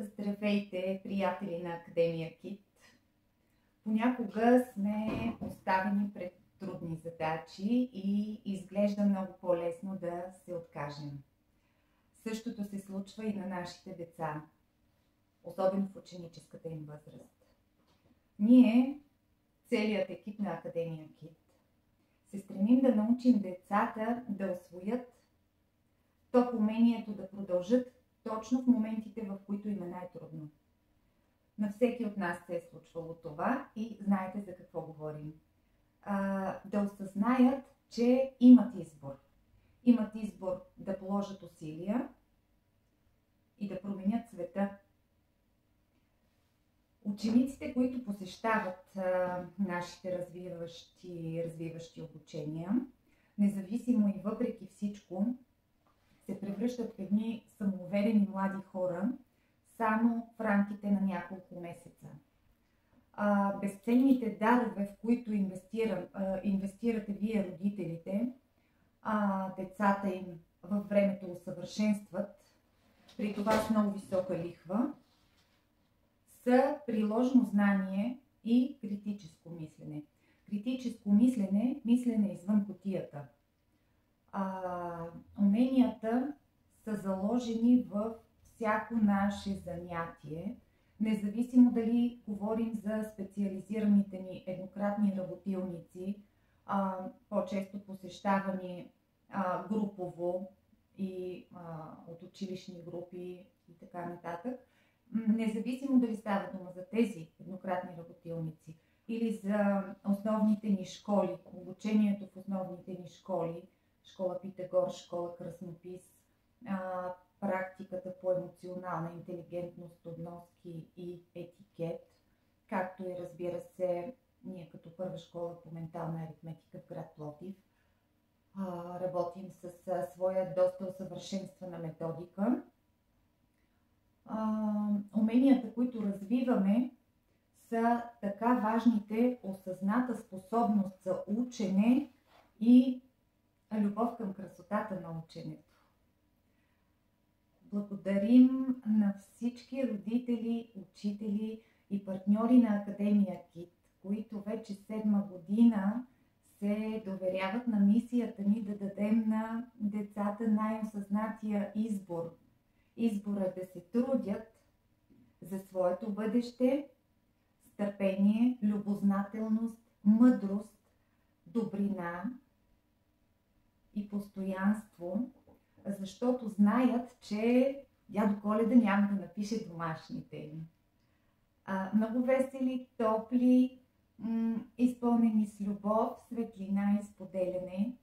Здравейте, приятели на Академия Кит! Понякога сме поставени пред трудни задачи и изглежда много по-лесно да се откажем. Същото се случва и на нашите деца, особено в ученическата им възраст. Ние, целият екип на Академия Кит, се стремим да научим децата да усвоят топ умението да продължат точно в моментите, в които им е най-трудно. На всеки от нас се е случвало това и знаете за какво говорим. Да осъзнаят, че имат избор. Имат избор да положат усилия и да променят света. Учениците, които посещават нашите развиващи обучения, независимо и въпреки всичко, се превръщат в едни самоуверени млади хора само в рамките на няколко месеца. Безценните дарове, в които инвестирате вие, родителите, децата им във времето усъвършенстват, при това с много висока лихва, са приложно знание и критическо мислене. Критическо мислене, мислене извън кутията. Уменията са заложени в всяко наше занятие, независимо дали говорим за специализираните ни еднократни работилници, по-често посещавани групово и от училищни групи и така нататък. Независимо дали става дума за тези еднократни работилници или за основните ни школи, обучението в основните ни школи, школа Питагор, школа Краснопис, практиката по емоционална интелигентност, обноски и етикет, както и разбира се, ние като първа школа по ментална аритметика в град Пловдив работим с своя доста усъвършенствана методика. Уменията, които развиваме, са така важните осъзната способност за учене и любов към красотата на ученето. Благодарим на всички родители, учители и партньори на Академия Кит, които вече 7-ма година се доверяват на мисията ни да дадем на децата най-осъзнатия избор. Избора да се трудят за своето бъдеще с търпение, любознателност, мъдрост, добрина и постоянство, защото знаят, че дядо Коледа няма да напише домашните им. Много весели, топли, изпълнени с любов, светлина и споделяне.